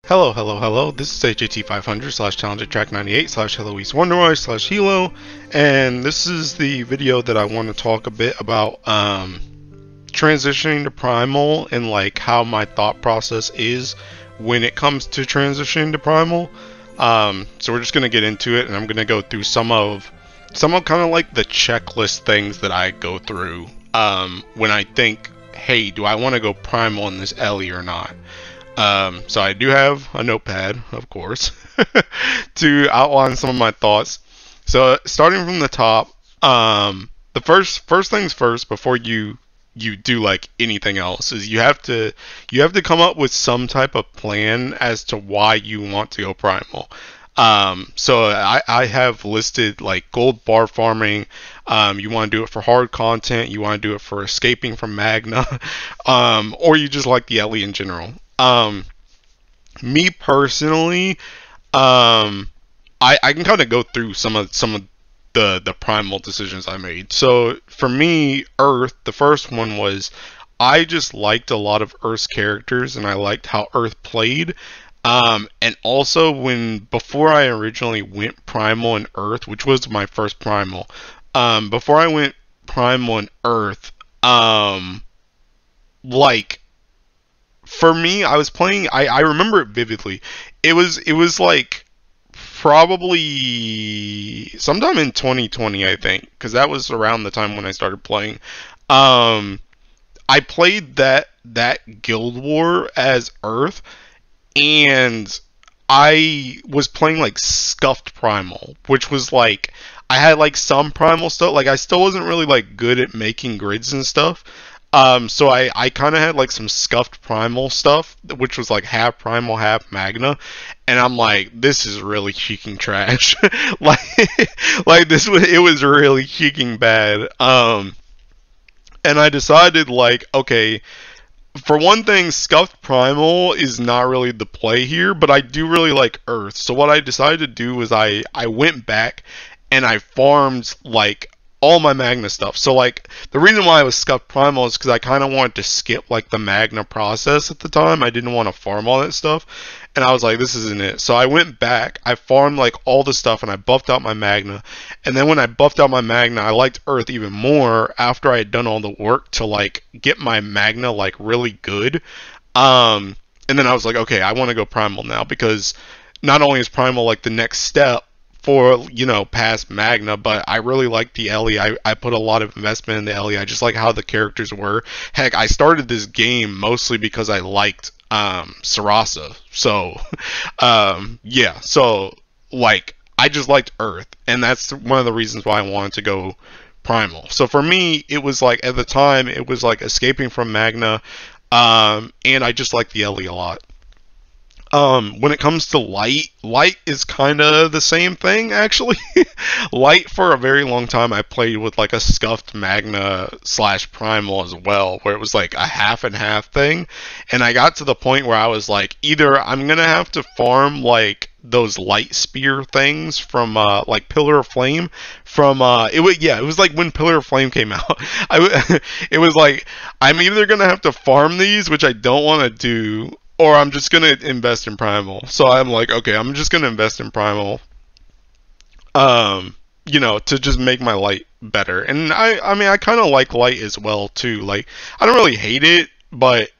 Hello. This is HAT500 slash Challenger Track 98 slash Hello East Wonderwise slash Hilo, and this is the video that I want to talk a bit about transitioning to Primal and like how my thought process is when it comes to transitioning to Primal. So we're just gonna get into it, and I'm gonna go through some of kind of like the checklist things that I go through when I think, hey, do I want to go Primal in this Ellie or not? So I do have a notepad, of course, to outline some of my thoughts. So starting from the top, the first things first before you do like anything else is you have to come up with some type of plan as to why you want to go Primal. So I have listed like gold bar farming. You want to do it for hard content. You want to do it for escaping from Magna, or you just like the Ellie in general. Me personally, I can kind of go through some of the Primal decisions I made. So for me, Earth, the first one was I just liked a lot of Earth's characters, and I liked how Earth played. And also before I originally went Primal in Earth, which was my first Primal, before I went Primal in Earth, like, for me, I was playing, I remember it vividly. It was like probably sometime in 2020, I think, because that was around the time when I started playing. I played that Guild War as Earth, and I was playing like Scuffed Primal, which was like I had like some Primal stuff. Like I still wasn't really like good at making grids and stuff. So I kind of had like some Scuffed Primal stuff, which was like half Primal, half Magna, and I'm like, this is really cheeking trash. like, it was really cheeking bad. And I decided like, okay, for one thing, Scuffed Primal is not really the play here, but I do really like Earth. So what I decided to do was I went back and I farmed like all my Magna stuff. So like the reason why I was Scuffed Primal is because I kind of wanted to skip like the Magna process at the time. I didn't want to farm all that stuff, and I was like, this isn't it. So I went back, I farmed like all the stuff, and I buffed out my Magna. And then when I buffed out my Magna, I liked Earth even more after I had done all the work to like get my Magna like really good. And then I was like, okay, I want to go Primal now, because not only is Primal like the next step for, you know, past Magna, but I really like the Ellie. I put a lot of investment in the Ellie. I just like how the characters were. Heck, I started this game mostly because I liked Sarasa. So yeah, so like I just liked Earth, and that's one of the reasons why I wanted to go Primal. So for me, it was like at the time it was like escaping from Magna, and I just like the Ellie a lot. When it comes to light is kind of the same thing, actually. Light, for a very long time, I played with like a Scuffed Magna slash Primal as well, where it was like a half and half thing. And I got to the point where I was like, either I'm gonna have to farm like those light spear things from like Pillar of Flame from it was like when Pillar of Flame came out. It was like, I'm either gonna have to farm these, which I don't want to do, or I'm just gonna invest in Primal. So I'm like, okay, I'm just gonna invest in Primal, you know, to just make my light better. And I mean, I kind of like light as well too. Like, I don't really hate it, but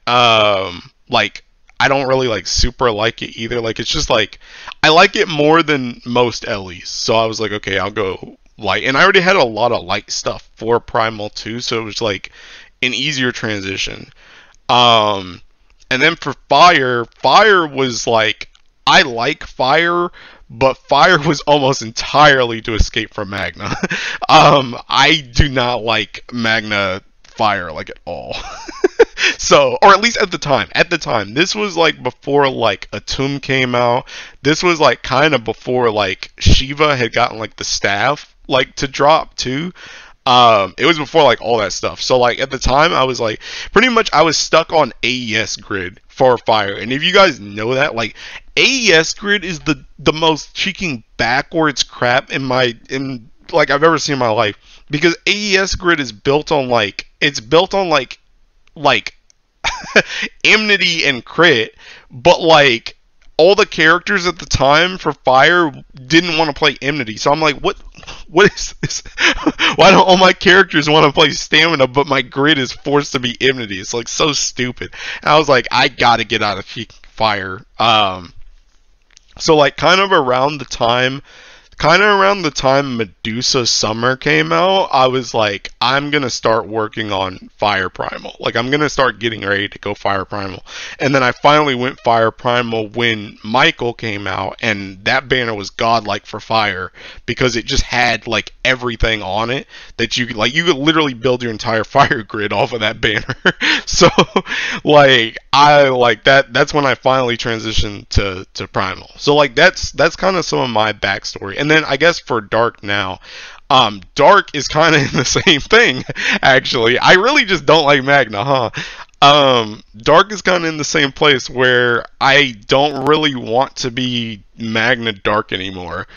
like I don't really like super like it either. Like, it's just like I like it more than most Ellies. So I was like, okay, I'll go light. And I already had a lot of light stuff for Primal too, so it was like an easier transition. And then for fire was like, I like fire, but fire was almost entirely to escape from Magna. I do not like Magna fire like at all. So, or at least at the time, this was like before like Atum came out. This was like kind of before like Shiva had gotten like the staff like to drop too. It was before like all that stuff. So like at the time I was like, pretty much I was stuck on AES grid for fire. And if you guys know that, like AES grid is the most cheeking backwards crap in like I've ever seen in my life. Because AES grid is built on like, it's built on like enmity and crit, but like all the characters at the time for Fire didn't want to play Enmity. So I'm like, what is this? Why don't all my characters want to play Stamina, but my grid is forced to be Enmity? It's like so stupid. And I was like, I gotta get out of Fire. So like kind of around the time Medusa Summer came out, I was like, I'm gonna start working on Fire Primal. Like, I'm gonna start getting ready to go Fire Primal. And then I finally went Fire Primal when Michael came out, and that banner was godlike for Fire because it just had like everything on it that you could literally build your entire Fire grid off of that banner. So like I like that's when I finally transitioned to Primal. So like that's kind of some of my backstory. And then I guess for Dark now, Dark is kind of in the same thing, actually. I really just don't like Magna, huh? Dark is kind of in the same place where I don't really want to be Magna Dark anymore.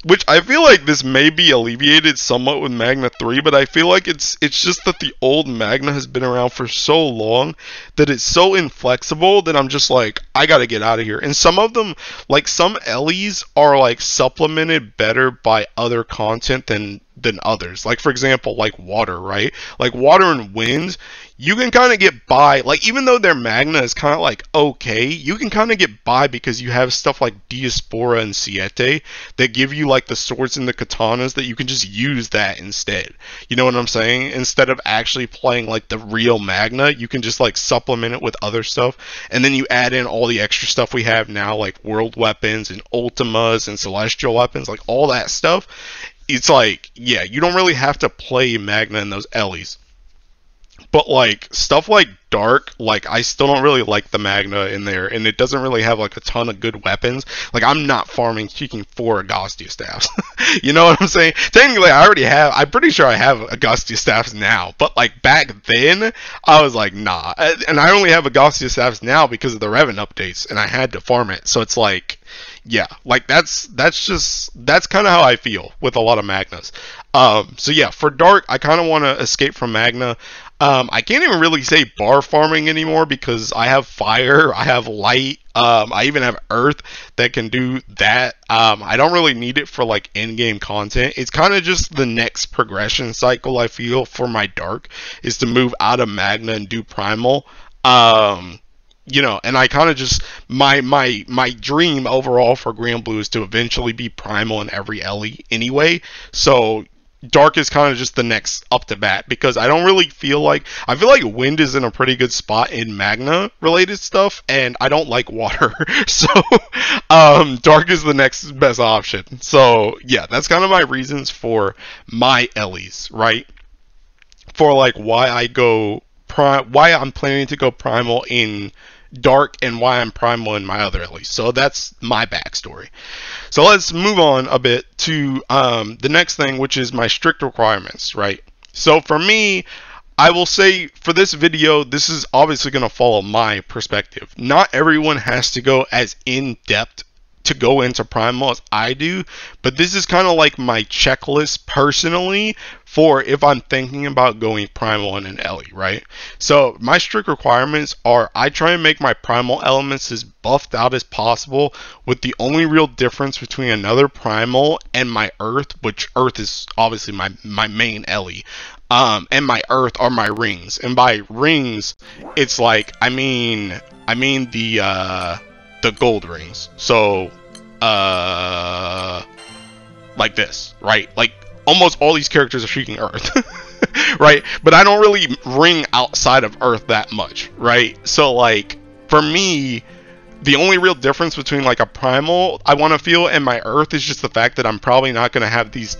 Which I feel like this may be alleviated somewhat with Magna 3, but I feel like it's just that the old Magna has been around for so long that it's so inflexible that I'm just like, I gotta get out of here. And some of them, like some Ellies are like supplemented better by other content than others. Like for example, like Water, right? Like Water and Wind, you can kind of get by, like even though their Magna is kind of like okay, you can kind of get by because you have stuff like Diaspora and Siete that give you like the swords and the katanas that you can just use that instead. You know what I'm saying? Instead of actually playing like the real Magna, you can just like supplement it with other stuff, and then you add in all the extra stuff we have now, like world weapons and ultimas and celestial weapons, like all that stuff. It's like, yeah, you don't really have to play Magna in those Ellies. But like stuff like Dark, like I still don't really like the Magna in there, and it doesn't really have like a ton of good weapons. Like I'm not farming seeking 4 Agostia staffs. You know what I'm saying? Technically I'm pretty sure I have Agostia staffs now, but like back then I was like, nah. And I only have Agostia staffs now because of the Revan updates, and I had to farm it. So it's like, yeah, like that's kind of how I feel with a lot of Magnas. So yeah, for Dark, I kind of want to escape from Magna. I can't even really say bar farming anymore because I have Fire, I have Light, I even have Earth that can do that. I don't really need it for like in-game content. It's kind of just the next progression cycle I feel for my Dark is to move out of Magna and do Primal. You know, and I kind of just my dream overall for Grand Blue is to eventually be Primal in every Ellie anyway. So Dark is kind of just the next up to bat because I don't really feel like Wind is in a pretty good spot in Magna related stuff, and I don't like Water. So Dark is the next best option. So yeah, that's kind of my reasons for my Ellies, right? For like why I'm planning to go Primal in Dark and why I'm Primal in my other Ellies. So that's my backstory. So let's move on a bit to the next thing, which is my strict requirements, right? So for me, I will say for this video, this is obviously going to follow my perspective. Not everyone has to go as in-depth to go into Primal as I do, but this is kind of like my checklist personally for if I'm thinking about going Primal in an Ellie, right? So my strict requirements are I try and make my Primal elements as buffed out as possible, with the only real difference between another Primal and my Earth, which Earth is obviously my main Ellie, and my Earth are my rings. And by rings, it's like I mean the gold rings. So like this, right? Like almost all these characters are freaking Earth. Right? But I don't really ring outside of Earth that much, right? So like for me, the only real difference between like a Primal I want to feel and my Earth is just the fact that I'm probably not going to have these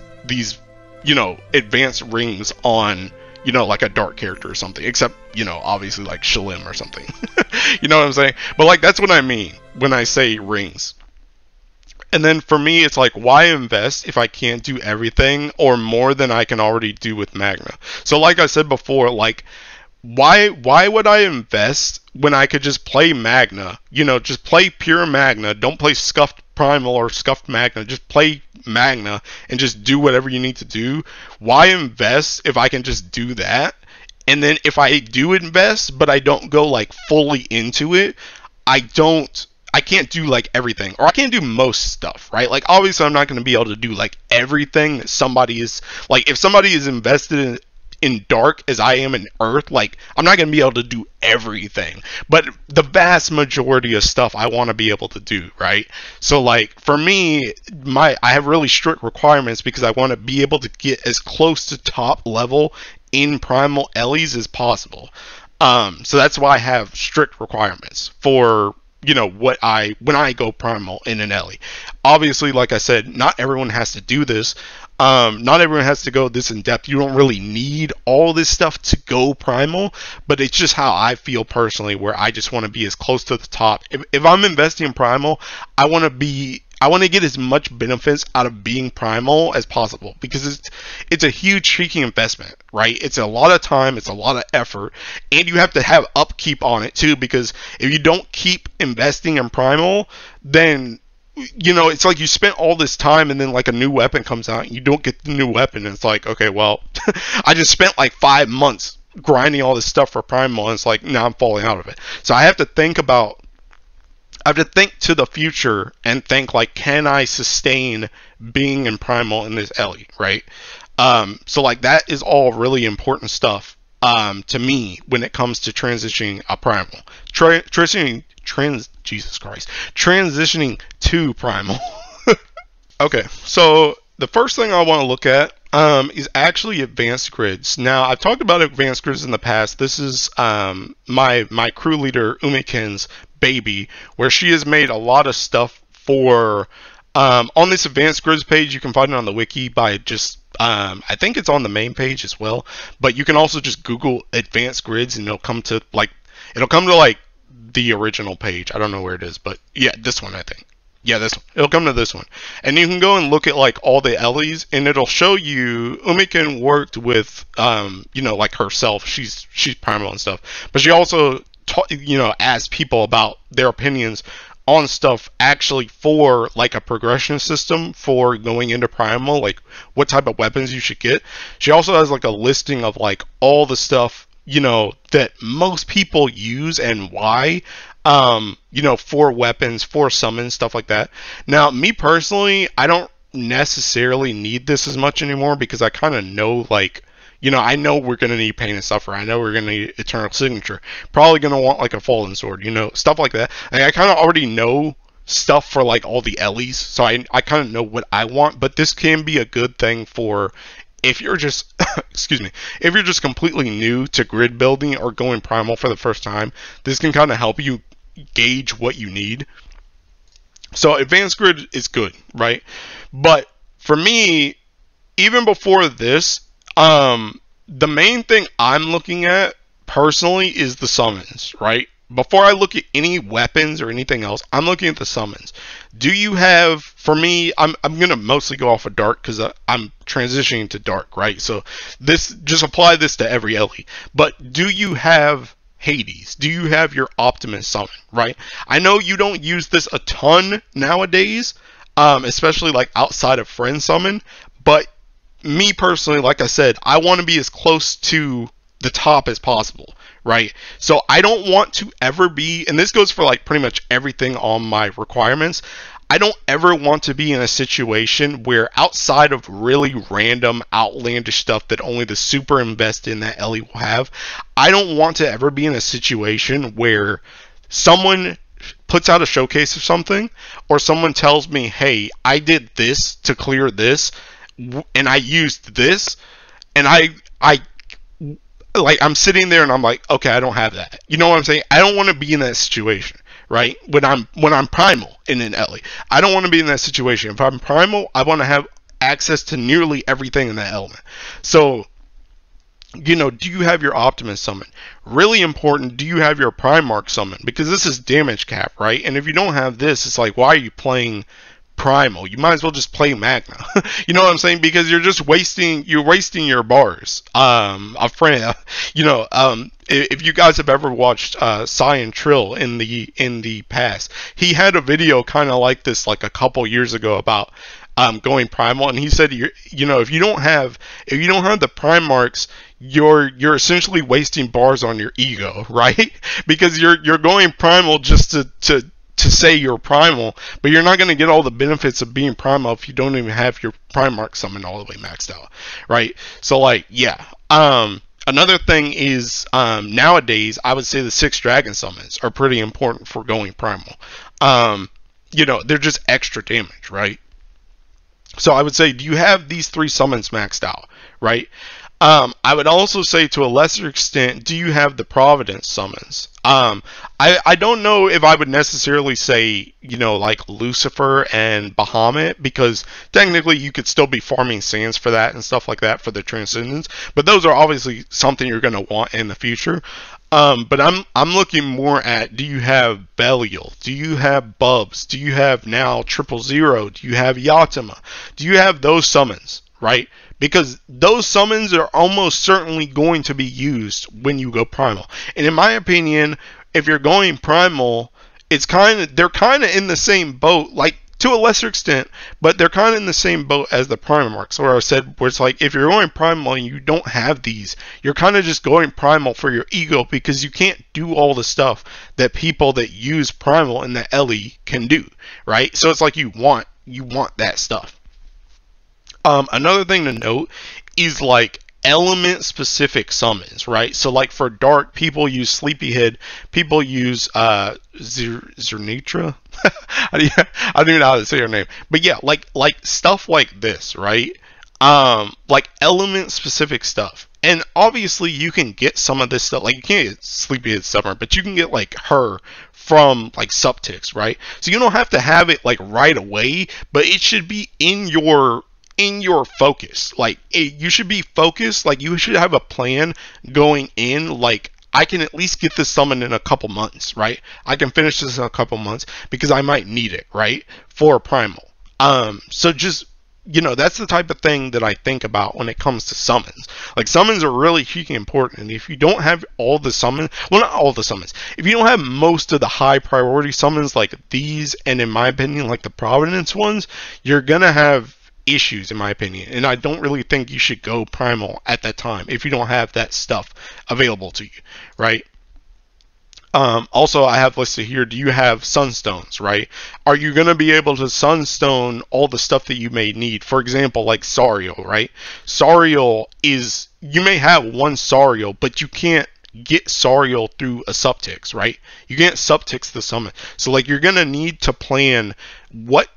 you know, advanced rings on, you know, like a Dark character or something, except, you know, obviously like Shalim or something. You know what I'm saying? But like that's what I mean when I say rings. And then for me, it's like, why invest if I can't do everything or more than I can already do with Magna? So like I said before, like why would I invest when I could just play Magna? You know, just play pure Magna. Don't play scuffed Primal or scuffed Magna. Just play Magna and just do whatever you need to do. Why invest if I can just do that? And then if I do invest but I don't go like fully into it, I don't I can't do like everything, or I can't do most stuff, right? Like obviously I'm not going to be able to do like everything that somebody is like, if somebody is invested in dark as I am in earth, like I'm not going to be able to do everything, but the vast majority of stuff I want to be able to do, right? So like for me, I have really strict requirements because I want to be able to get as close to top level in Primal Ellies as possible. So that's why I have strict requirements for, you know, when I go Primal in an Ellie. Obviously, like I said, not everyone has to do this. Not everyone has to go this in depth. You don't really need all this stuff to go Primal, but it's just how I feel personally, where I just want to be as close to the top. If I'm investing in Primal, I want to get as much benefits out of being Primal as possible, because it's a huge cheeky investment, right? It's a lot of time, it's a lot of effort, and you have to have upkeep on it too, because if you don't keep investing in Primal, then, you know, it's like you spent all this time and then like a new weapon comes out and you don't get the new weapon, and it's like, okay, well, I just spent like 5 months grinding all this stuff for Primal, and it's like, now I'm falling out of it. So I have to think to the future and think like, can I sustain being in Primal in this Ellie, right? So like that is all really important stuff to me when it comes to transitioning a Primal. Transitioning to Primal. Okay, so the first thing I want to look at is actually advanced grids. Now, I've talked about advanced grids in the past. This is my crew leader Umiken's baby, where she has made a lot of stuff for on this advanced grids page. You can find it on the wiki by just I think it's on the main page as well, but you can also just Google advanced grids and it'll come to like the original page. I don't know where it is, but yeah, this one, I think. Yeah, this one. It'll come to this one. And you can go and look at like all the Ellies, and it'll show you Umiken worked with you know, like herself. She's Primal and stuff. But she also you know, asked people about their opinions on stuff actually for like a progression system for going into Primal, like what type of weapons you should get. She also has like a listing of like all the stuff, you know, that most people use and why, you know, for weapons, for summons, stuff like that. Now, me personally, I don't necessarily need this as much anymore, because I kind of know, like, you know, I know we're going to need Pain and Suffer. I know we're going to need Eternal Signature. Probably going to want like a Fallen Sword, you know, stuff like that. Like, I kind of already know stuff for like all the Ellies, so I kind of know what I want, but this can be a good thing for if you're just, excuse me, if you're just completely new to grid building or going Primal for the first time. This can kind of help you gauge what you need. So advanced grid is good, right? But for me, even before this, the main thing I'm looking at personally is the summons, right? Before I look at any weapons or anything else, I'm looking at the summons. Do you have, for me, I'm going to mostly go off of dark because I'm transitioning to dark, right? So this, just apply this to every Ellie. But do you have Hades? Do you have your Optimus summon, right? I know you don't use this a ton nowadays, especially like outside of friend summon, but me personally, like I said, I want to be as close to the top as possible, right? So I don't want to ever be, and this goes for like pretty much everything on my requirements, I don't ever want to be in a situation where, outside of really random outlandish stuff that only the super invested in that Ellie will have, I don't want to ever be in a situation where someone puts out a showcase of something, or someone tells me, hey, I did this to clear this, and I used this, and I'm sitting there and I'm like, okay, I don't have that. You know what I'm saying? I don't want to be in that situation, right? When I'm Primal in an Ellie, I don't want to be in that situation. If I'm Primal, I want to have access to nearly everything in that element. So, you know, do you have your Optimus summon? Really important, do you have your Primarch summon? Because this is damage cap, right? And if you don't have this, it's like, why are you playing Primal? You might as well just play Magna. You know what I'm saying? Because you're just wasting your bars. A friend, you know, if you guys have ever watched Cyan Trill in the past, he had a video kind of like this like a couple years ago about going Primal, and he said, you know, if you don't have the Primarchs, you're essentially wasting bars on your ego, right? Because you're going Primal just to to say you're primal, but you're not going to get all the benefits of being primal if you don't even have your Primarch summon all the way maxed out, right? So like, yeah. Another thing is, nowadays I would say the 6 dragon summons are pretty important for going primal. You know, they're just extra damage, right? So I would say, do you have these 3 summons maxed out, right? I would also say, to a lesser extent, do you have the Providence summons? I don't know if I would necessarily say, you know, like Lucifer and Bahamut, because technically you could still be farming sands for that and stuff like that for the Transcendence, but those are obviously something you're going to want in the future. But I'm looking more at, do you have Belial? Do you have Bubs? Do you have now 000? Do you have Yatima? Do you have those summons, right? Because those summons are almost certainly going to be used when you go primal. And in my opinion, if you're going primal, they're kind of in the same boat, like to a lesser extent, but they're kind of in the same boat as the Primarchs, where I said, where it's like, if you're going primal and you don't have these, you're kind of just going primal for your ego, because you can't do all the stuff that people that use primal in the LE can do, right? So it's like you want that stuff. Another thing to note is like element specific summons, right? So like for dark, people use Sleepyhead, people use Zernitra. I don't even know how to say her name, but yeah, like stuff like this, right? Like element specific stuff. And obviously you can get some of this stuff, like you can't get Sleepyhead Summer, but you can get like her from like subticks, right? So you don't have to have it like right away, but it should be in your focus. Like you should be focused, like you should have a plan going in, like I can at least get this summon in a couple months, right? I can finish this in a couple months because I might need it, right? For primal. So just, you know, that's the type of thing that I think about when it comes to summons. Like summons are really freaking important, and if you don't have all the summons, well, not all the summons, if you don't have most of the high priority summons like these, and in my opinion like the Providence ones, you're gonna have issues, in my opinion. And I don't really think you should go primal at that time if you don't have that stuff available to you, right? Also, I have listed here, do you have sunstones, right? Are you going to be able to sunstone all the stuff that you may need? For example, like Sariel, right? Sariel is, you may have one Sariel, but you can't get Sariel through a subtix, right? You can't subtix the summon. So like you're going to need to plan, what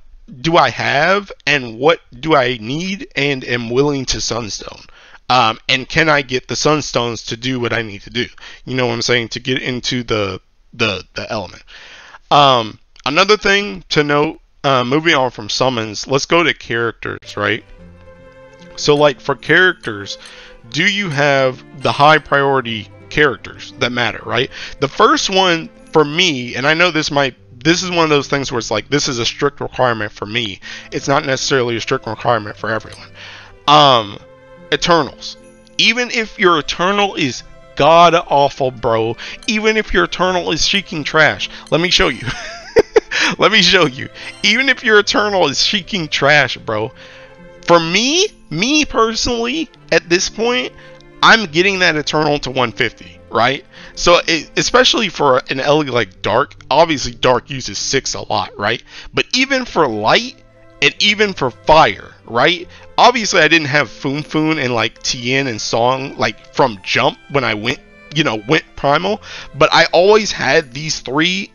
do I have and what do I need and am willing to sunstone, and can I get the sunstones to do what I need to do, you know what I'm saying, to get into the element. Another thing to note, moving on from summons, let's go to characters, right? So like for characters, do you have the high priority characters that matter, right? The first one for me, and I know this is one of those things where it's like, this is a strict requirement for me. It's not necessarily a strict requirement for everyone. Eternals. Even if your Eternal is god awful, bro. Even if your Eternal is shrieking trash. Let me show you. Let me show you. Even if your Eternal is shrieking trash, bro. For me personally, at this point, I'm getting that Eternal to 150, right? So especially for an LE like Dark, obviously Dark uses 6 a lot, right? But even for Light and even for Fire, right? Obviously I didn't have Foon and like Tien and Song like from jump when I went primal, but I always had these 3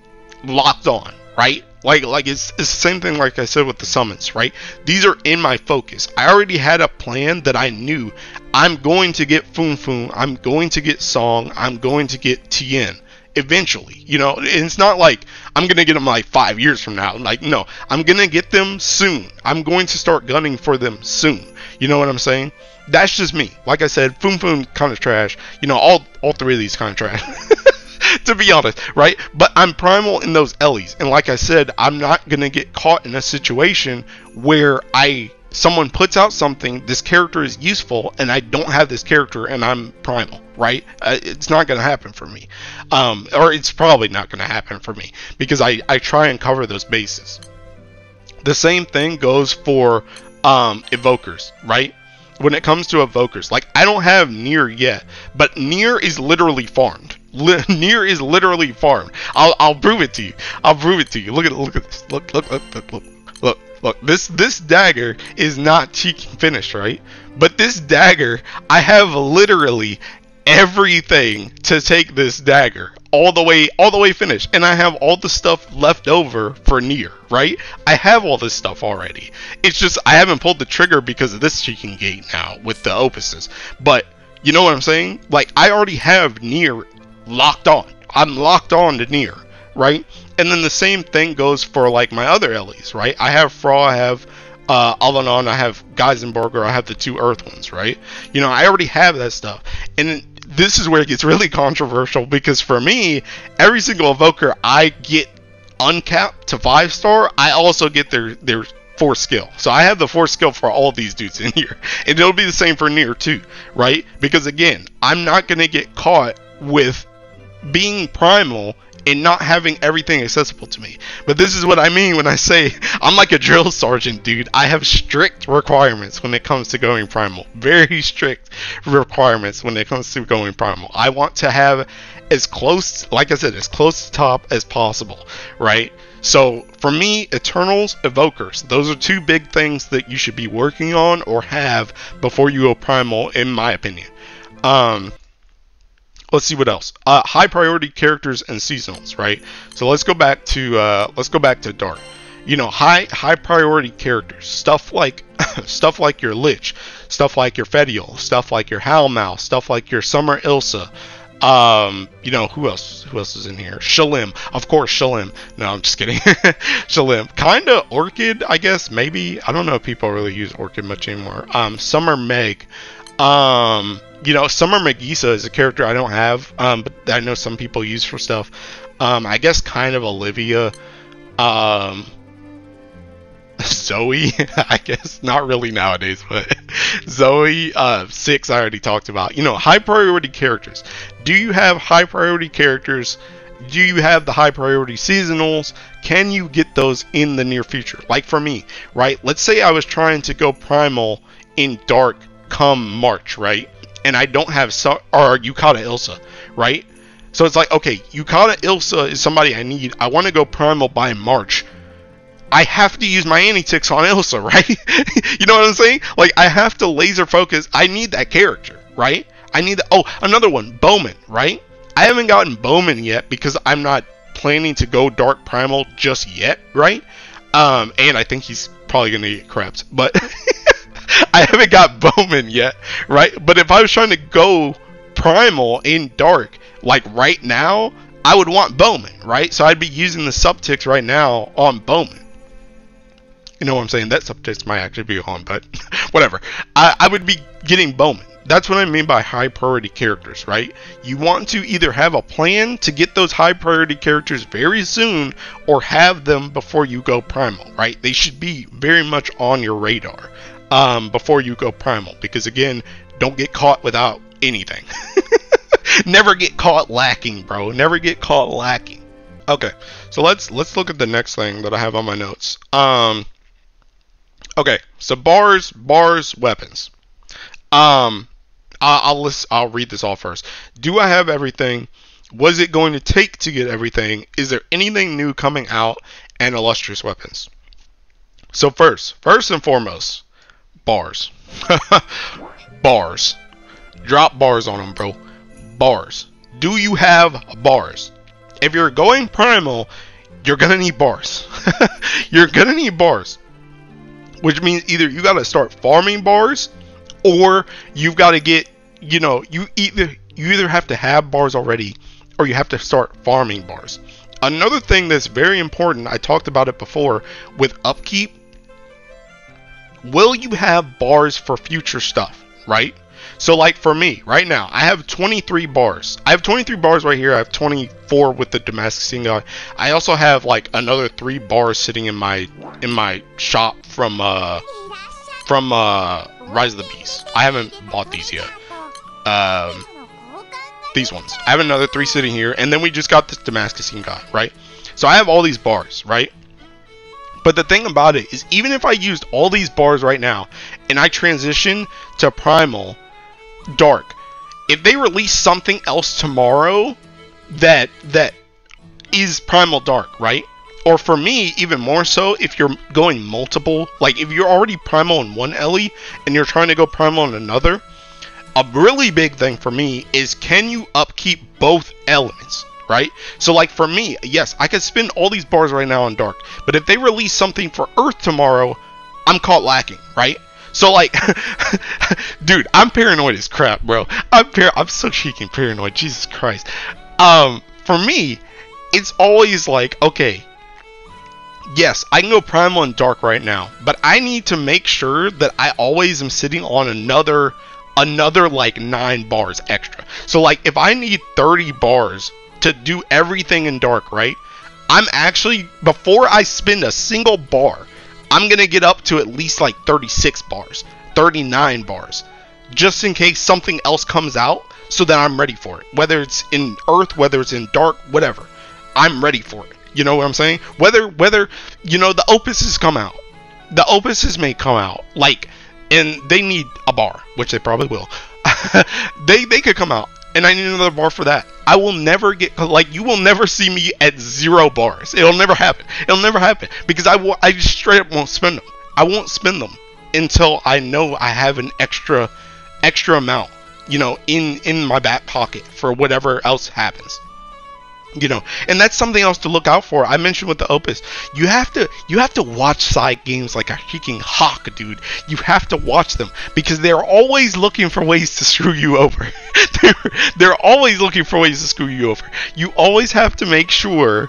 locked on, right? Like it's the same thing like I said with the summons, right? These are in my focus. I already had a plan that I knew I'm going to get Foon, I'm going to get Song, I'm going to get Tien eventually, you know. And it's not like I'm gonna get them like 5 years from now. Like, no, I'm gonna get them soon. I'm going to start gunning for them soon, you know what I'm saying? That's just me. Like I said, Foon kind of trash, you know. All 3 of these kind of trash. To be honest, right? But I'm primal in those LEs, and like I said, I'm not gonna get caught in a situation where someone puts out something, this character is useful, and I don't have this character, and I'm primal, right? It's not gonna happen for me, or it's probably not gonna happen for me, because I try and cover those bases. The same thing goes for evokers, right? When it comes to evokers, like I don't have Nier yet, but Nier is literally farmed. Nier is literally farmed. I'll prove it to you. I'll prove it to you. Look at this. Look. This dagger is not cheeky finished, right? But this dagger, I have literally everything to take this dagger all the way finished, and I have all the stuff left over for Nier, right? I have all this stuff already. It's just I haven't pulled the trigger because of this cheeking gate now with the opuses. But you know what I'm saying? Like, I already have Nier locked on. I'm locked on to Nier, right? And then the same thing goes for like my other Ellies, right? I have Fra, I have Alanon, I have Geisenberger, I have the 2 Earth ones, right? You know, I already have that stuff. And this is where it gets really controversial, because for me, every single evoker I get uncapped to 5-star, I also get their 4 skill. So I have the 4 skill for all these dudes in here. And it'll be the same for Nier too, right? Because again, I'm not going to get caught with being primal and not having everything accessible to me. But this is what I mean when I say I'm like a drill sergeant, dude. I have strict requirements when it comes to going primal. Very strict requirements when it comes to going primal. I want to have as close, like I said, as close to top as possible, right? So for me, Eternals, Evokers, those are 2 big things that you should be working on or have before you go primal, in my opinion. Let's see what else. High priority characters and seasonals, right? So let's go back to Dark. You know, high priority characters, stuff like your Lich, stuff like your Fediel, stuff like your Howlmouth, stuff like your Summer Ilsa. You know, who else is in here? Shalim, of course, Shalim. No, I'm just kidding. Shalim, kinda Orchid, I guess, maybe. I don't know if people really use Orchid much anymore. Summer Meg. You know, Summer Megisa is a character I don't have, but I know some people use for stuff. I guess kind of Olivia. Zoe, I guess, not really nowadays, but Zoe, 6 I already talked about. You know, high priority characters. Do you have high priority characters? Do you have the high priority seasonals? Can you get those in the near future? Like for me, right? Let's say I was trying to go primal in Dark come March, right? And I don't have or Yukata Ilsa, right? So it's like, okay, Yukata Ilsa is somebody I need. I want to go primal by March. I have to use my anti-ticks on Ilsa, right? You know what I'm saying? Like, I have to laser focus. I need that character, right? I need that. Oh, another one, Bowman, right? I haven't gotten Bowman yet because I'm not planning to go Dark Primal just yet, right? And I think he's probably going to get craps, but I haven't got Bowman yet, right? But if I was trying to go Primal in Dark, like right now, I would want Bowman, right? So I'd be using the subticks right now on Bowman. You know what I'm saying? That subtext might actually be on, but whatever. I would be getting Bowman. That's what I mean by high priority characters, right? You want to either have a plan to get those high priority characters very soon or have them before you go primal, right? They should be very much on your radar before you go primal, because again, don't get caught without anything. Never get caught lacking, bro. Never get caught lacking. Okay, so let's look at the next thing that I have on my notes. Okay, so bars, weapons. I'll read this all first. Do I have everything? Was it going to take to get everything? Is there anything new coming out? And illustrious weapons. So first and foremost, bars. Bars. Drop bars on them, bro. Bars. Do you have bars? If you're going primal, you're gonna need bars. You're gonna need bars. Which means either you gotta start farming bars, or you've got to get, you know, you either have to have bars already, or you have to start farming bars. Another thing that's very important, I talked about it before, with upkeep, will you have bars for future stuff, right? So like for me, right now, I have 23 bars. I have 23 bars right here. I have 24 with the Damascus guy. I also have like another 3 bars sitting in my shop from Rise of the Beast. I haven't bought these yet. These ones. I have another 3 sitting here, and then we just got this Damascus guy, right? So I have all these bars, right? But the thing about it is, even if I used all these bars right now and I transition to Primal Dark, if they release something else tomorrow, that is Primal Dark, right? Or for me, even more so, if you're going multiple, like if you're already Primal in one Ellie and you're trying to go Primal in another, a really big thing for me is, can you upkeep both elements, right? So like for me, yes, I could spend all these bars right now on Dark, but if they release something for Earth tomorrow, I'm caught lacking, right? So like, dude, I'm paranoid as crap, bro. I'm so cheeky and paranoid, Jesus Christ. For me, it's always like, okay, yes, I can go Primal and Dark right now, but I need to make sure that I always am sitting on another like 9 bars extra. So like if I need 30 bars to do everything in Dark, right? I'm actually, before I spend a single bar, I'm gonna get up to at least like 36 bars, 39 bars, just in case something else comes out, so that I'm ready for it. Whether it's in Earth, whether it's in Dark, whatever, I'm ready for it. You know what I'm saying? Whether you know, the opuses come out, the opuses may come out, like, and they need a bar, which they probably will. they could come out, and I need another bar for that. I will never get, like, you will never see me at 0 bars. It'll never happen. It'll never happen, because I just straight up won't spend them. I won't spend them until I know I have an extra amount, you know, in my back pocket for whatever else happens. You know, and that's something else to look out for. I mentioned with the Opus, you have to watch side games like a freaking hawk, dude. You have to watch them, because they're always looking for ways to screw you over. they're always looking for ways to screw you over. You always have to make sure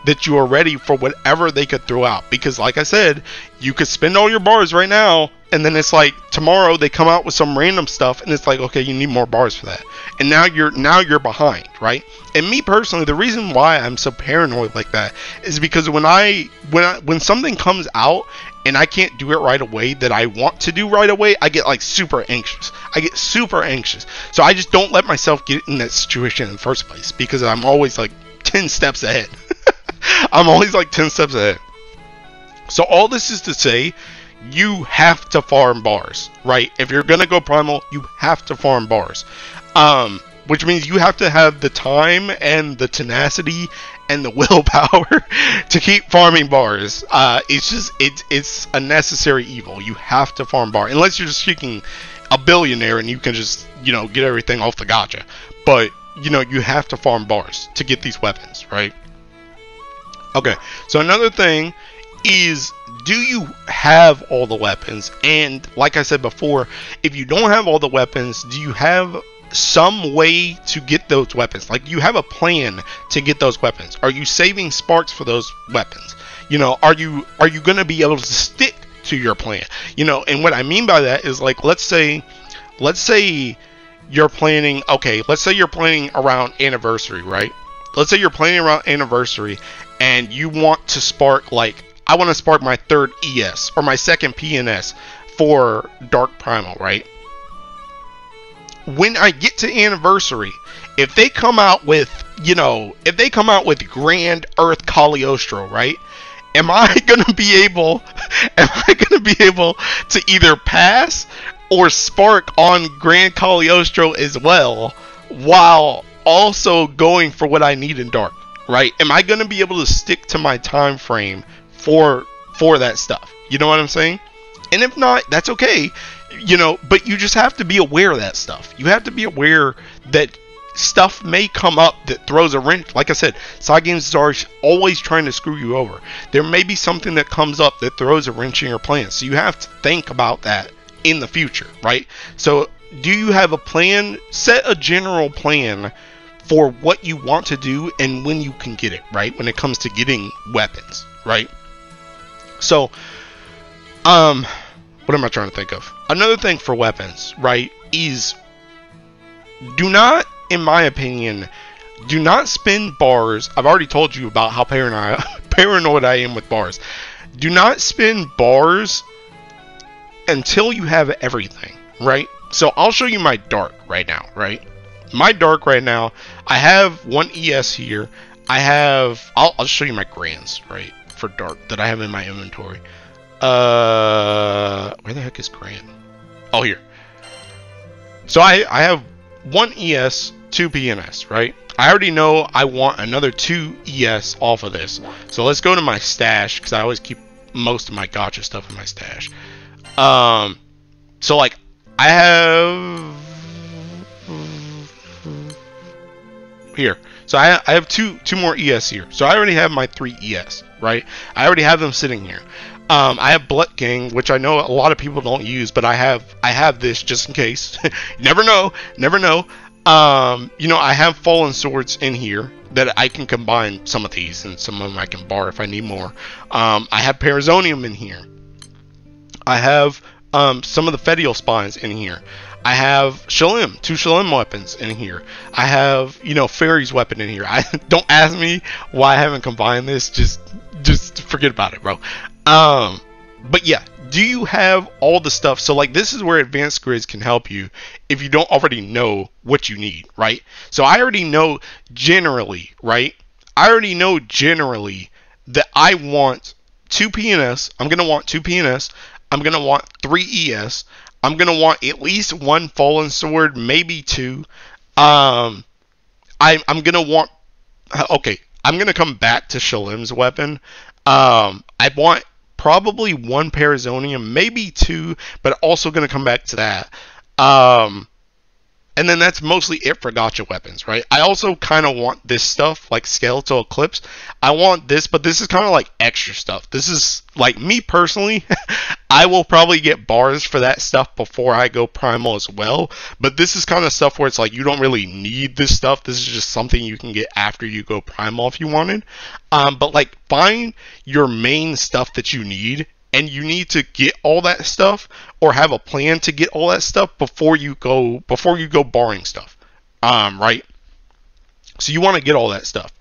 that you are ready for whatever they could throw out, because like I said, you could spend all your bars right now, and then it's like tomorrow they come out with some random stuff, and it's like, okay, you need more bars for that, and now you're behind, right? And me personally, the reason why I'm so paranoid like that is because when something comes out and I can't do it right away that I want to do right away, I get like super anxious. So I just don't let myself get in that situation in the first place, because I'm always like 10 steps ahead. I'm always like 10 steps ahead. So all this is to say, you have to farm bars, right? If you're gonna go Primal, you have to farm bars, which means you have to have the time and the tenacity and the willpower to keep farming bars. It's a necessary evil. You have to farm bar, unless you're just freaking a billionaire and you can just, you know, get everything off the gacha. But you know, you have to farm bars to get these weapons, right? Okay, so another thing is, do you have all the weapons? And like I said before, if you don't have all the weapons, do you have some way to get those weapons? Like, you have a plan to get those weapons? Are you saving sparks for those weapons? You know, are you gonna be able to stick to your plan? You know, and what I mean by that is, like, let's say you're planning, okay, let's say you're planning around anniversary, right? Let's say you're planning around anniversary and you want to spark, like, I want to spark my 3rd ES or my 2nd PNS for Dark Primal, right? When I get to anniversary, if they come out with, you know, if they come out with Grand Earth Cagliostro, right? Am I gonna be able to either pass or spark on Grand Cagliostro as well, while also going for what I need in Dark, right? Am I gonna be able to stick to my time frame for that stuff? You know what I'm saying? And if not, that's okay, you know, but you just have to be aware of that stuff. You have to be aware that stuff may come up that throws a wrench. Like I said, side games are always trying to screw you over. There may be something that comes up that throws a wrench in your plans, so you have to think about that in the future, right? So do you have a plan? Set a general plan for what you want to do and when you can get it, right? When it comes to getting weapons, right? So what am I trying to think of? Another thing for weapons, right, is do not, in my opinion, do not spend bars. I've already told you about how paranoid I am with bars. Do not spend bars until you have everything, right? So I'll show you my Dark right now, right? My Dark right now, I have 1 ES here. I'll show you my Grands, right, for Dark that I have in my inventory. Where the heck is Grand? Oh, here. So I have 1 ES 2 PNS, right? I already know I want another 2 ES off of this. So let's go to my stash, because I always keep most of my gacha stuff in my stash. So like I have here. So I have two more ES here. So I already have my 3 ES, right? I already have them sitting here. I have Blood Gang, which I know a lot of people don't use, but I have this just in case. Never know. You know, I have Fallen Swords in here that I can combine some of these, and some of them I can bar if I need more. I have Parazonium in here. I have some of the Fetial Spines in here. I have Shalim, 2 Shalim weapons in here. I have, you know, Fairy's weapon in here. Don't ask me why I haven't combined this. Just forget about it, bro. But yeah, do you have all the stuff? So like, this is where advanced grids can help you if you don't already know what you need, right? So I already know generally, right? I already know generally that I want 2 PNS. I'm gonna want 2 PNS. I'm gonna want 3 ES. I'm gonna want at least 1 Fallen Sword, maybe 2. I'm gonna want. Okay, I'm gonna come back to Shalim's weapon. I want probably 1 Parazonium, maybe 2, but also gonna come back to that. And then that's mostly it for gacha weapons, right? I also kind of want this stuff, like Skeletal Eclipse. I want this, but this is kind of like extra stuff. This is, like, me personally, I will probably get bars for that stuff before I go Primal as well. But this is kind of stuff where it's like, you don't really need this stuff. This is just something you can get after you go Primal if you wanted. But, like, find your main stuff that you need. And you need to get all that stuff, or have a plan to get all that stuff before you go barring stuff, right? So you want to get all that stuff.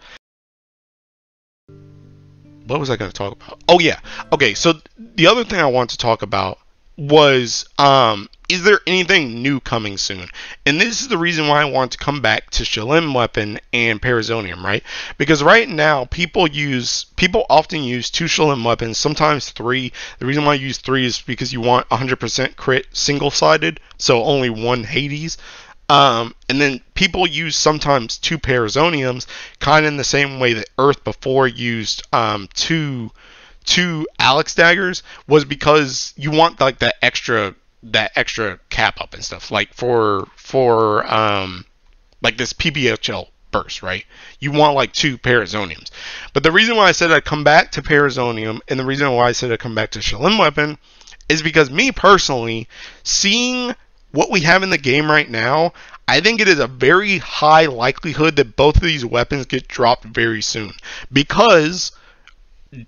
What was I going to talk about? Oh yeah, okay. So the other thing I want to talk about was, is there anything new coming soon? And this is the reason why I want to come back to Shalim weapon and Parazonium, right? Because right now people often use 2 Shalim weapons, sometimes 3. The reason why I use 3 is because you want 100% crit single-sided, so only 1 Hades. And then people use sometimes 2 Parazoniums, kind of in the same way that Earth before used 2 Alex daggers, was because you want like that extra cap up and stuff, like for like this PBHL burst, right? You want like 2 Parazoniums. But the reason why I said I'd come back to Parazonium, and the reason why I said I'd come back to Shalim weapon, is because me personally, seeing what we have in the game right now, I think it is a very high likelihood that both of these weapons get dropped very soon, because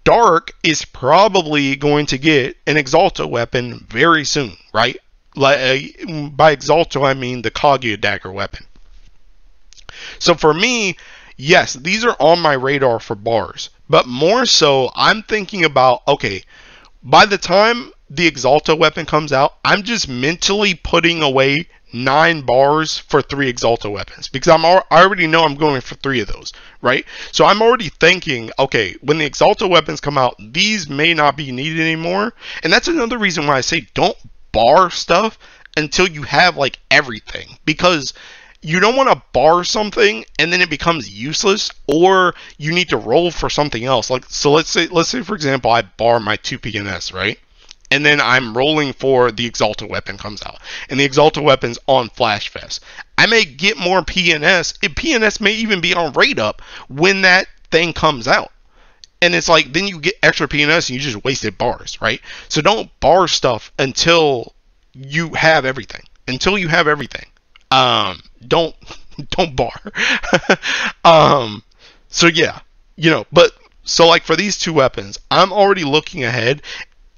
Dark is probably going to get an Exalta weapon very soon, right? Like, by Exalta I mean the Kaguya dagger weapon. So for me, yes, these are on my radar for bars, but more so I'm thinking about, okay, by the time the Exalta weapon comes out, I'm just mentally putting away 9 bars for 3 Exalta weapons, because I already know I'm going for 3 of those, right? So I'm already thinking, okay, when the Exalta weapons come out, these may not be needed anymore. And that's another reason why I say don't bar stuff until you have like everything, because you don't want to bar something and then it becomes useless, or you need to roll for something else. Like, so let's say for example I bar my 2 PNS, right? And then I'm rolling for the Exalta weapon comes out, and the Exalta weapon's on Flash Fest. I may get more PNS, and PNS may even be on rate up when that thing comes out. And it's like, then you get extra PNS and you just wasted bars, right? So don't bar stuff until you have everything. Until you have everything. Don't bar. So yeah, you know, but so like for these 2 weapons, I'm already looking ahead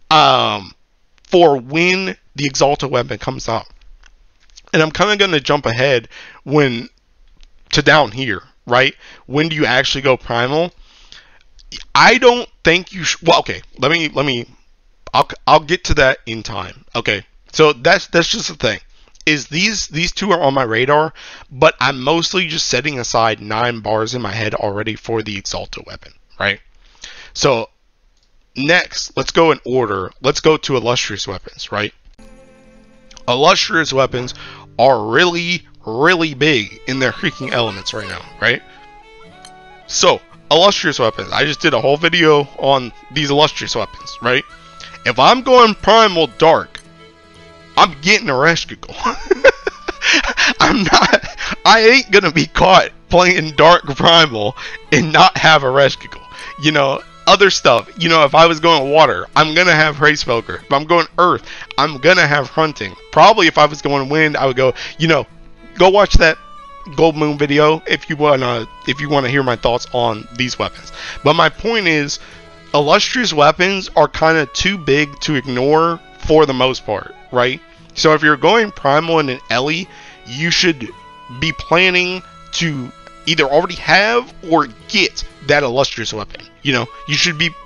for when the Exalta weapon comes out. And I'm kind of going to jump ahead to down here, right? When do you actually go Primal? I don't think you should. Well, okay, I'll get to that in time. Okay, so that's just the thing, is these 2 are on my radar, but I'm mostly just setting aside 9 bars in my head already for the Exalta weapon, right? So next, let's go in order. Let's go to Illustrious Weapons, right? Illustrious Weapons are really, really big in their freaking elements right now, right? So, Illustrious Weapons. I just did a whole video on these Illustrious Weapons, right? If I'm going Primal Dark, I'm getting a Reshigal. I ain't gonna be caught playing Dark Primal and not have a Reshigal. You know, other stuff. You know, if I was going Water, I'm gonna have Hracefelger. If I'm going Earth, I'm gonna have Hunting. Probably if I was going Wind, I would go, you know, go watch that Gold Moon video if you wanna hear my thoughts on these weapons. But my point is, Illustrious Weapons are kind of too big to ignore for the most part, right? So if you're going Primal and an Ellie, you should be planning to either already have or get that Illustrious Weapon. You know,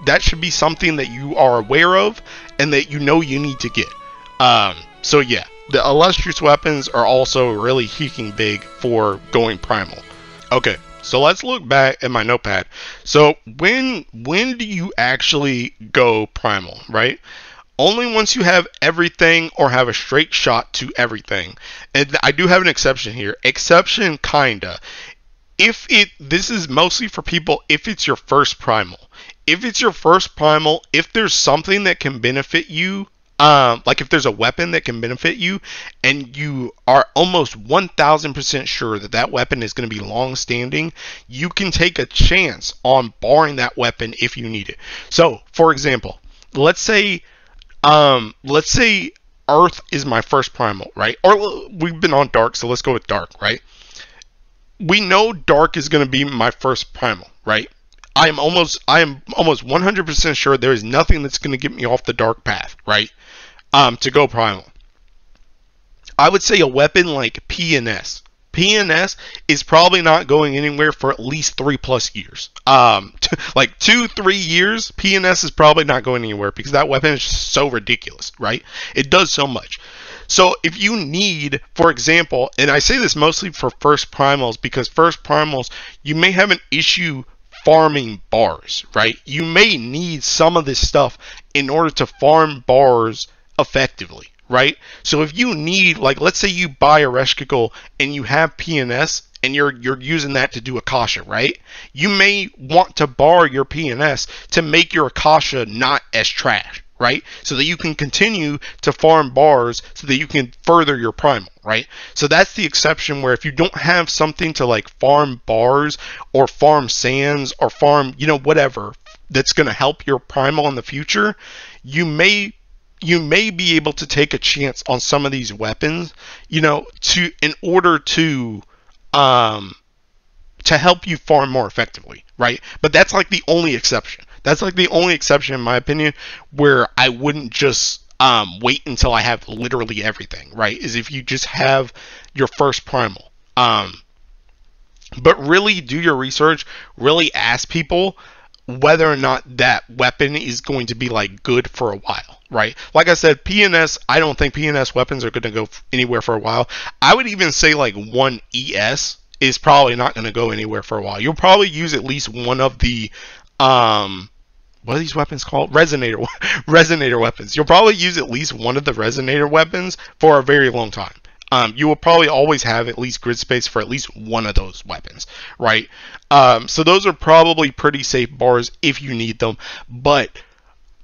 that should be something that you are aware of and that you know you need to get. So yeah, the Illustrious Weapons are also really heating big for going Primal. Okay, so let's look back at my notepad. So when do you actually go Primal, right? Only once you have everything or have a straight shot to everything. And I do have an exception here. Exception kinda. This is mostly for people if it's your first Primal. If it's your first Primal, if there's something that can benefit you, like if there's a weapon that can benefit you, and you are almost 1000% sure that that weapon is going to be long standing, you can take a chance on barring that weapon if you need it. So, for example, let's say Earth is my first Primal, right? Or we've been on Dark, so let's go with Dark, right? We know Dark is going to be my first Primal, right? I am almost 100% sure there is nothing that's going to get me off the Dark path, right? To go Primal. I would say a weapon like PNS. PNS is probably not going anywhere for at least 3+ years. Like 2-3 years, PNS is probably not going anywhere because that weapon is just so ridiculous, right? It does so much. So if you need, for example, and I say this mostly for first Primals because first Primals, you may have an issue farming bars, right? You may need some of this stuff in order to farm bars effectively, right? So if you need, like, let's say you buy a Reshigal and you have PNS and you're using that to do Akasha, right? You may want to bar your PNS to make your Akasha not as trash, right? So that you can continue to farm bars so that you can further your Primal, right? So that's the exception where if you don't have something to like farm bars or farm sands or farm, you know, whatever that's going to help your Primal in the future, you may be able to take a chance on some of these weapons, you know, in order to help you farm more effectively, right? But that's like the only exception. That's like the only exception, in my opinion, where I wouldn't just wait until I have literally everything, right? Is if you just have your first Primal. But really do your research. Really ask people whether or not that weapon is going to be like good for a while, right? Like I said, PNS, I don't think PNS weapons are going to go anywhere for a while. I would even say like one ES is probably not going to go anywhere for a while. You'll probably use at least one of the what are these weapons called? Resonator weapons. You'll probably use at least one of the resonator weapons for a very long time. You will probably always have at least grid space for at least one of those weapons, right? So those are probably pretty safe bars if you need them. But,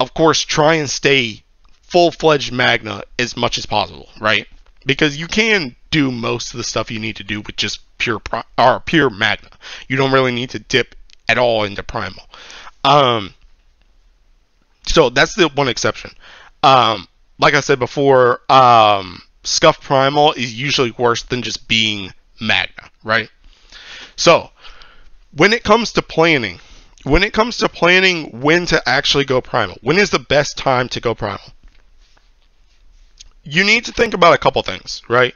of course, try and stay full-fledged Magna as much as possible, right? Because you can do most of the stuff you need to do with just pure Magna. You don't really need to dip at all into Primal. So that's the one exception. Like I said before, Scuff Primal is usually worse than just being Magna, right? So, when it comes to planning when to actually go Primal, when is the best time to go Primal? You need to think about a couple things, right?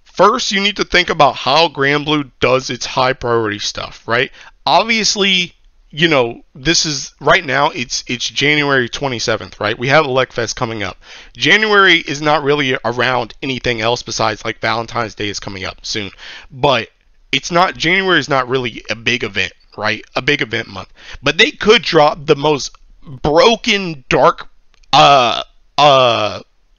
First, you need to think about how Granblue does its high priority stuff, right? Obviously, you know, this is right now, it's January 27th, right? We have Electfest coming up. January is not really around anything else besides like Valentine's Day is coming up soon. But January is not really a big event, right? A big event month. But they could drop the most broken dark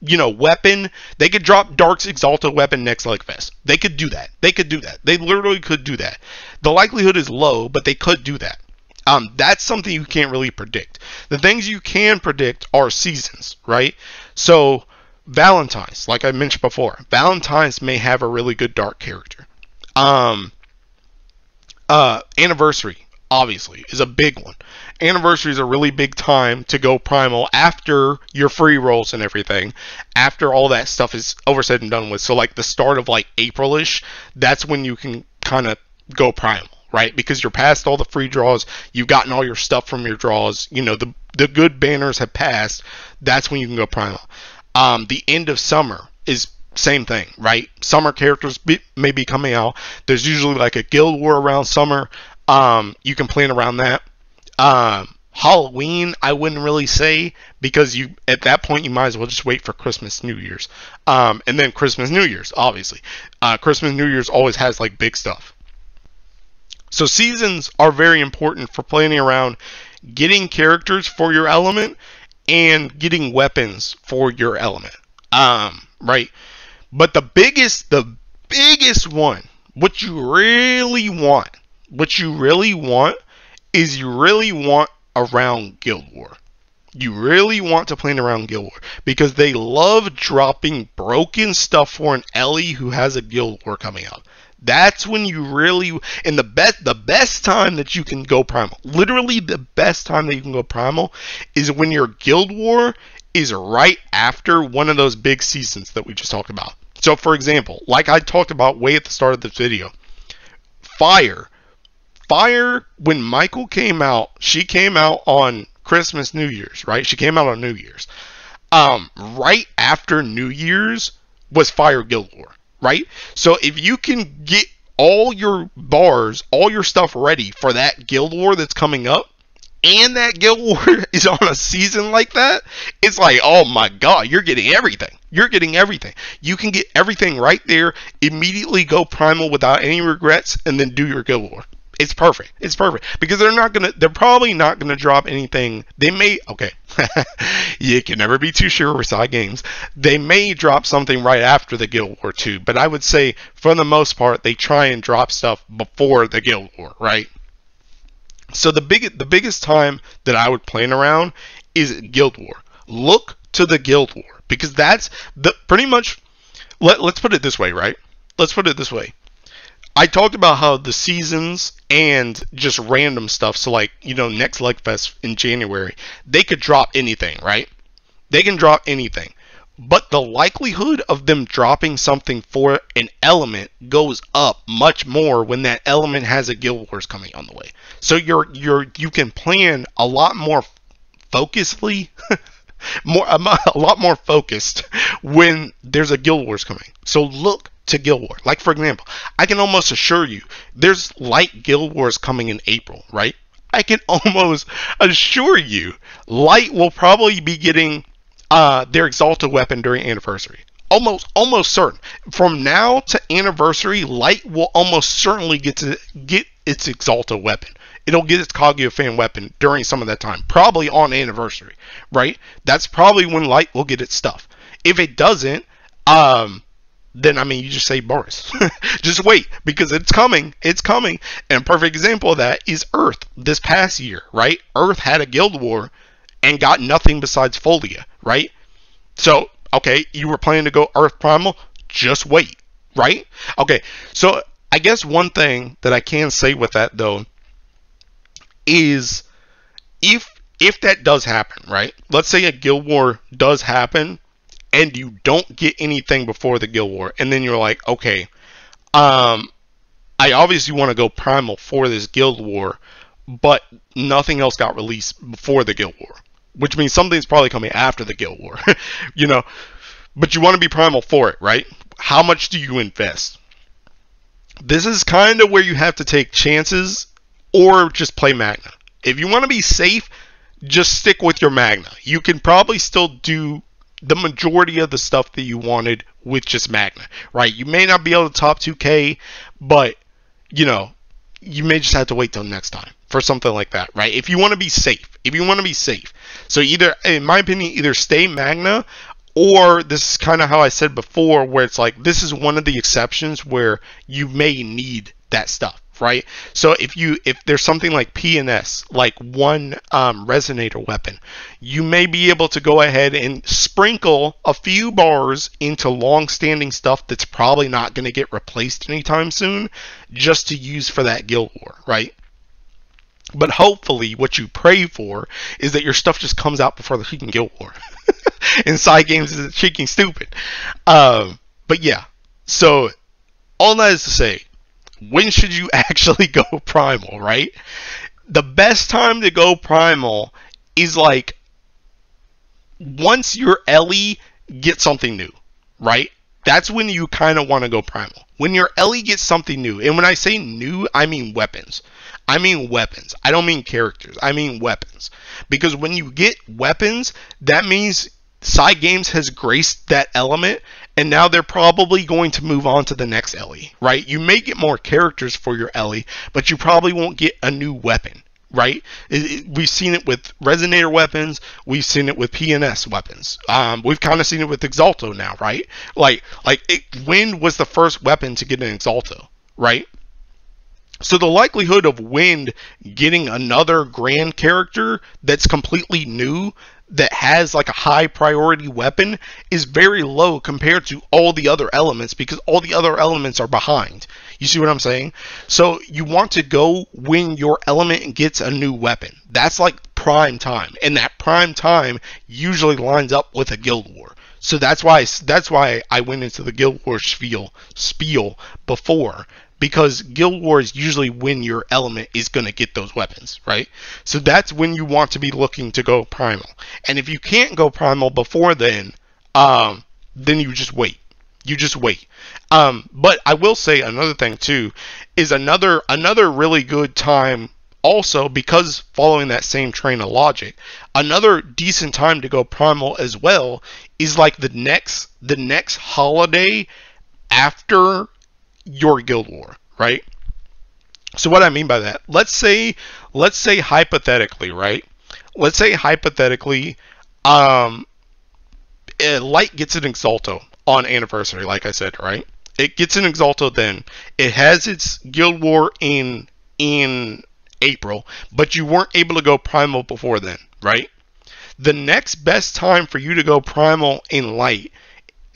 you know, weapon. They could drop Dark's Exalted weapon next Leg Fest. They could do that. They could do that. They literally could do that. The likelihood is low, but they could do that. That's something you can't really predict. The things you can predict are seasons, right? So Valentine's, like I mentioned before, Valentine's may have a really good Dark character. Anniversary, obviously, is a big one. Anniversary is a really big time to go Primal after your free rolls and everything, after all that stuff is over said and done with. So like the start of like April-ish, that's when you can kind of go Primal, right? Because you're past all the free draws, you've gotten all your stuff from your draws, you know, the good banners have passed, that's when you can go Primal. The end of summer is same thing, right? Summer characters may be coming out. There's usually like a guild war around summer. You can plan around that. Halloween, I wouldn't really say, because you at that point you might as well just wait for Christmas, New Year's, and then Christmas, New Year's, obviously. Christmas, New Year's always has like big stuff. So seasons are very important for planning around getting characters for your element and getting weapons for your element. Right? But the biggest one, what you really want is you really want around Guild War. You really want to plan around Guild War because they love dropping broken stuff for an Ellie who has a Guild War coming out. That's when you really, and the best time that you can go Primal, literally the best time that you can go Primal is when your Guild War is right after one of those big seasons that we just talked about. So for example, like I talked about way at the start of this video, Fire, when Michael came out, she came out on Christmas, New Year's, right? She came out on New Year's. Right after New Year's was Fire Guild War, right? So if you can get all your bars, all your stuff ready for that Guild War that's coming up, and that Guild War is on a season like that, it's like, oh my god, you're getting everything. You're getting everything. You can get everything right there, immediately go Primal without any regrets, and then do your Guild War. It's perfect. It's perfect. Because they're probably not gonna drop anything. They may, okay, you can never be too sure with side games. They may drop something right after the Guild War too, but I would say for the most part, they try and drop stuff before the Guild War, right? So the biggest time that I would plan around is Guild War. Look to the Guild War because that's the pretty much. Let's put it this way, right? Let's put it this way. I talked about how the seasons and just random stuff. So like, you know, next Leg Fest in January, they could drop anything, right? They can drop anything. But the likelihood of them dropping something for an element goes up much more when that element has a Guild Wars coming on the way. So you can plan a lot more focusedly, a lot more focused when there's a Guild Wars coming. So look to Guild War. Like for example, I can almost assure you there's light Guild Wars coming in April, right? I can almost assure you light will probably be getting their Exalted weapon during Anniversary. Almost certain. From now to Anniversary, light will almost certainly get its Exalted weapon. It'll get its Kaguya fan weapon during some of that time. Probably on Anniversary, right? That's probably when light will get its stuff. If it doesn't, then I mean, you just say Boris. Just wait, because it's coming. It's coming. And a perfect example of that is Earth this past year, right? Earth had a Guild War and got nothing besides Folia, right? So, okay, you were planning to go Earth Primal, just wait, right? Okay, so I guess one thing that I can say with that though is if that does happen, right? Let's say a Guild War does happen and you don't get anything before the Guild War, and then you're like, okay, I obviously want to go Primal for this Guild War, but nothing else got released before the Guild War, which means something's probably coming after the Guild War, you know, but you want to be Primal for it, right? How much do you invest? This is kind of where you have to take chances or just play Magna. If you want to be safe, just stick with your Magna. You can probably still do the majority of the stuff that you wanted with just Magna, right? You may not be able to top 2K, but, you know, you may just have to wait till next time for something like that, right? If you want to be safe. So either, in my opinion, either stay Magna Or this is kind of how I said before, where it's like this is one of the exceptions where you may need that stuff, right? So if there's something like PNS, like one resonator weapon, you may be able to go ahead and sprinkle a few bars into long-standing stuff that's probably not going to get replaced anytime soon, just to use for that guild war, right? But hopefully what you pray for is that your stuff just comes out before the freaking guild war. And side games is freaking stupid. But yeah, so all that is to say, when should you actually go Primal, right? The best time to go Primal is like once your Ellie gets something new, right? That's when you kind of want to go Primal. When your Ellie gets something new, and when I say new, I mean weapons. I mean weapons. I don't mean characters. I mean weapons. Because when you get weapons, that means side games has graced that element, and now they're probably going to move on to the next Ellie, right? You may get more characters for your Ellie, but you probably won't get a new weapon, right? We've seen it with resonator weapons. We've seen it with PNS weapons. We've kind of seen it with Exalto now, right? Wind was the first weapon to get an Exalto, right? So the likelihood of Wind getting another grand character that's completely new, that has like a high priority weapon, is very low compared to all the other elements, because all the other elements are behind. You see what I'm saying? So you want to go when your element gets a new weapon. That's like prime time, and that prime time usually lines up with a guild war. So that's why I went into the guild war spiel before, because guild war is usually when your element is going to get those weapons, right? So that's when you want to be looking to go Primal. And if you can't go Primal before then you just wait. You just wait. But I will say another thing too, is another really good time also, because following that same train of logic, another decent time to go Primal as well is like the next holiday after your guild war, right? So what I mean by that, let's say hypothetically, right? Let's say hypothetically, Light gets an Exalto on anniversary, like I said, right? It gets an Exalto then. It has its guild war in April, but you weren't able to go Primal before then, right? The next best time for you to go Primal in Light,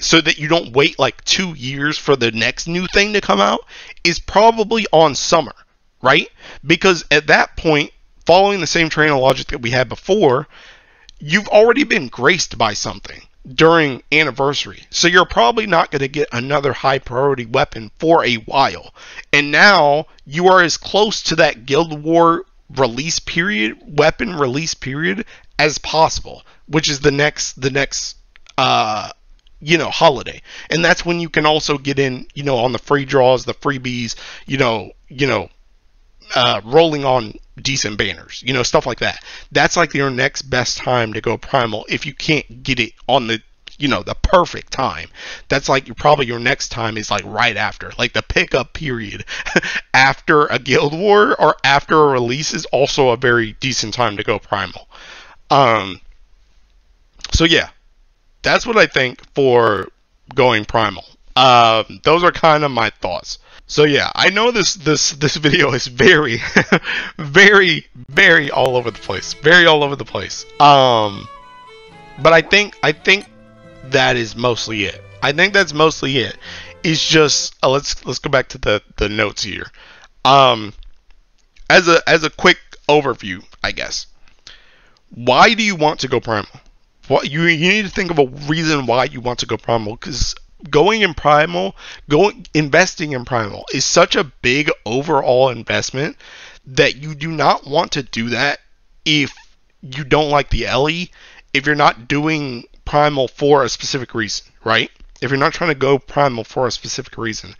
so that you don't wait like 2 years for the next new thing to come out, is probably on summer, right? Because at that point, following the same train of logic that we had before, you've already been graced by something during anniversary. So you're probably not going to get another high priority weapon for a while. And now you are as close to that Guild War release period, weapon release period, as possible, which is the next holiday. And that's when you can also get in, on the free draws, the freebies, rolling on decent banners, stuff like that. That's like your next best time to go Primal. If you can't get it on the perfect time, that's like probably your next time is like right after, like the pickup period after a guild war or after a release is also a very decent time to go Primal. So yeah, that's what I think for going Primal. Those are kind of my thoughts. So yeah, I know this video is very, very, very all over the place. Very all over the place. But I think that is mostly it. I think that's mostly it. It's just let's go back to the notes here. As a quick overview, I guess. Why do you want to go Primal? What you need to think of a reason why you want to go Primal, because investing in Primal is such a big overall investment that you do not want to do that if you don't like the Ellie, if you're not doing Primal for a specific reason, right? If you're not trying to go Primal for a specific reason.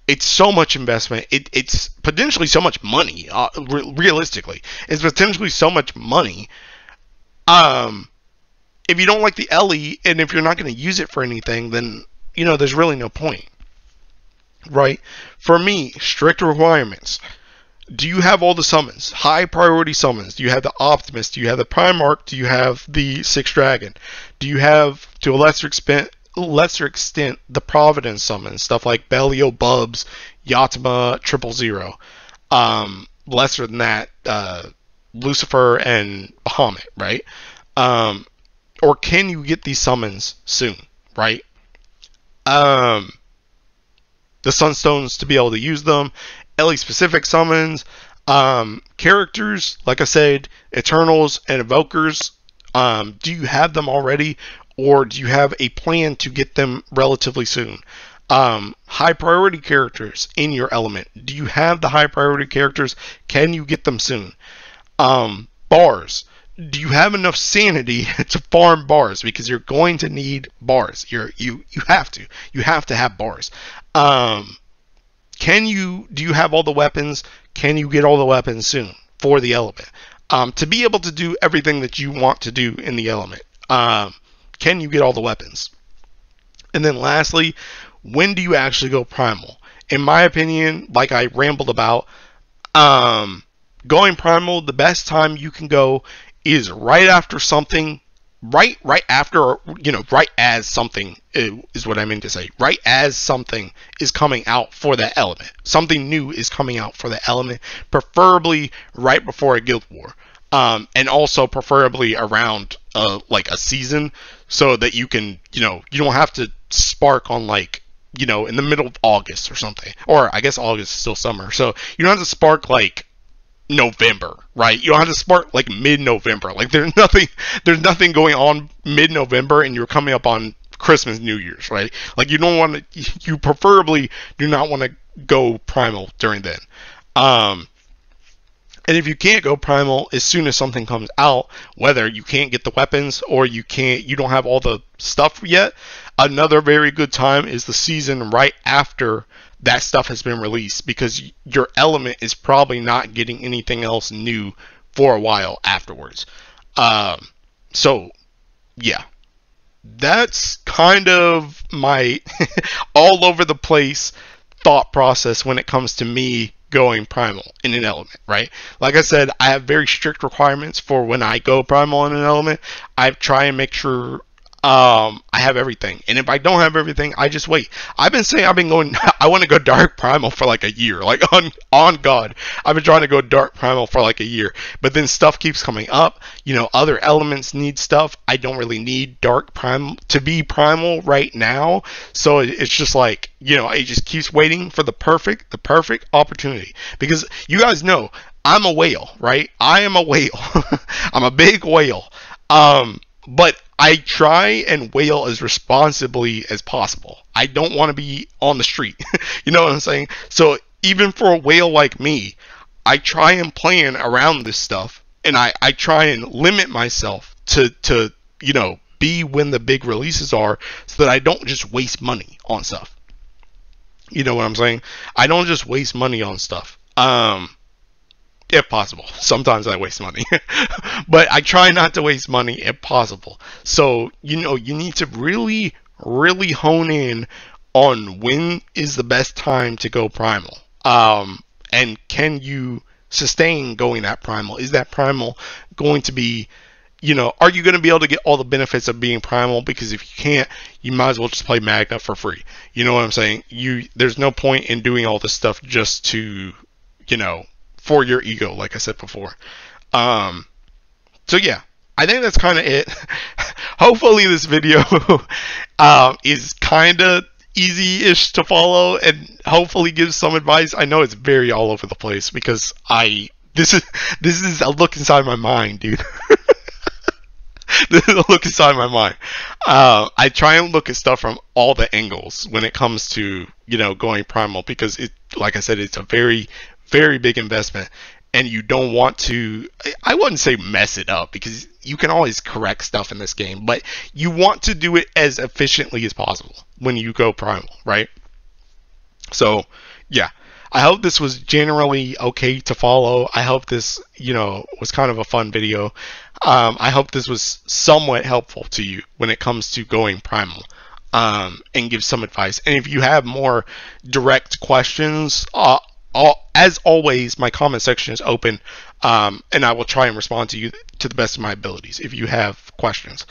It's so much investment. It's potentially so much money. Realistically, it's potentially so much money. If you don't like the Ellie, and if you're not going to use it for anything, then there's really no point, right? For me, strict requirements. Do you have all the summons? High priority summons. Do you have the Optimus? Do you have the Primarch? Do you have the Sixth Dragon? Do you have, to a lesser extent, the Providence summons? Stuff like Bellio, Bubs, Yatima, 000. Lesser than that, Lucifer and Bahamut, right? Or can you get these summons soon, right? The Sunstones to be able to use them, LE specific summons, characters, like I said, Eternals and Evokers. Do you have them already, or do you have a plan to get them relatively soon? High priority characters in your element. Do you have the high priority characters? Can you get them soon? Bars. Do you have enough sanity to farm bars? Because you're going to need bars. You have to. You have to have bars. Do you have all the weapons? Can you get all the weapons soon for the element? To be able to do everything that you want to do in the element. Can you get all the weapons? And then lastly, when do you actually go primal? In my opinion, like I rambled about, going primal, the best time you can go is right after something, right after, right as something is what I mean to say. Right as something is coming out for that element. Something new is coming out for the element, preferably right before a guild war. And also preferably around like a season, so that you can, you don't have to spark on like, in the middle of August or something. Or I guess August is still summer, so you don't have to spark like November, right? You don't have to spark like mid-November. Like there's nothing going on mid-November, and you're coming up on Christmas, New Year's, right? Like you preferably do not want to go primal during then. And if you can't go primal as soon as something comes out, whether you can't get the weapons or you don't have all the stuff yet, another very good time is the season right after that stuff has been released, because your element is probably not getting anything else new for a while afterwards. So yeah, that's kind of my all over the place thought process when it comes to me going primal in an element, right? Like I said, I have very strict requirements for when I go primal in an element. I try and make sure I have everything, and if I don't have everything, I just wait. I've been going I want to go dark primal for like a year, like on God, I've been trying to go dark primal for like a year, but then stuff keeps coming up, other elements need stuff. I don't really need dark primal to be primal right now, so it's just like, it just keeps waiting for the perfect opportunity, because you guys know I'm a whale, right? I am a whale. I'm a big whale. But I try and whale as responsibly as possible. I don't want to be on the street. You know what I'm saying? So even for a whale like me, I try and plan around this stuff, and I try and limit myself to be when the big releases are, so that I don't just waste money on stuff. You know what I'm saying? I don't just waste money on stuff. If possible. Sometimes I waste money. But I try not to waste money if possible. So, you need to really, really hone in on when is the best time to go primal. And can you sustain going that primal? Is that primal going to be, are you going to be able to get all the benefits of being primal? Because if you can't, you might as well just play Magna for free. You know what I'm saying? There's no point in doing all this stuff just to, for your ego, like I said before. So yeah, I think that's kind of it. Hopefully this video is kind of easy-ish to follow, and hopefully gives some advice. I know it's very all over the place, because this is a look inside my mind, dude. This is a look inside my mind. I try and look at stuff from all the angles when it comes to, going primal, because like I said, it's a very, very big investment, and you don't want to, I wouldn't say mess it up, because you can always correct stuff in this game, but you want to do it as efficiently as possible when you go primal, right? So yeah, I hope this was generally okay to follow. I hope this, was kind of a fun video. I hope this was somewhat helpful to you when it comes to going primal, and give some advice. And if you have more direct questions as always, my comment section is open, and I will try and respond to you to the best of my abilities if you have questions.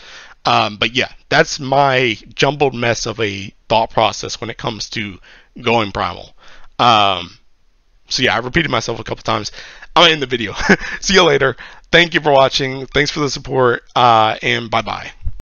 But yeah, that's my jumbled mess of a thought process when it comes to going primal. So yeah, I repeated myself a couple times. I'm in the video. See you later. Thank you for watching. Thanks for the support, and bye bye.